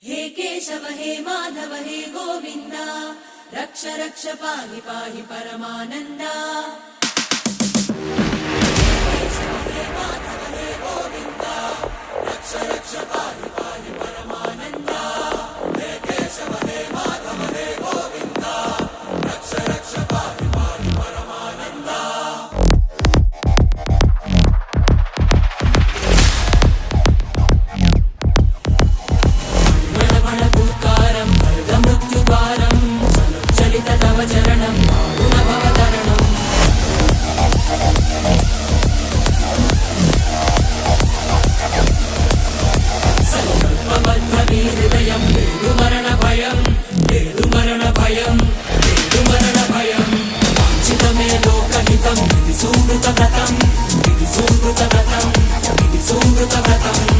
हे केशव हे माधव हे गोविन्द रक्ष रक्ष पाहि पाहि परमानन्दा। हे केशव हे माधव हे गोविन्द रक्ष रक्ष पाहि पाहि परमानन्दा। हे केशव हे माधव हे गोविन्द रक्ष रक्ष पाहि पाहि परमानन्दा। चरणं गुणभवतरणम् संकल्पबद्धहृदयं मरणभयं मरणभयं मरणभयं वाञ्छितमे लोकहितं विधि सुकृतव्रतं विधि सुकृतव्रतं विधि सुकृतव्रतं।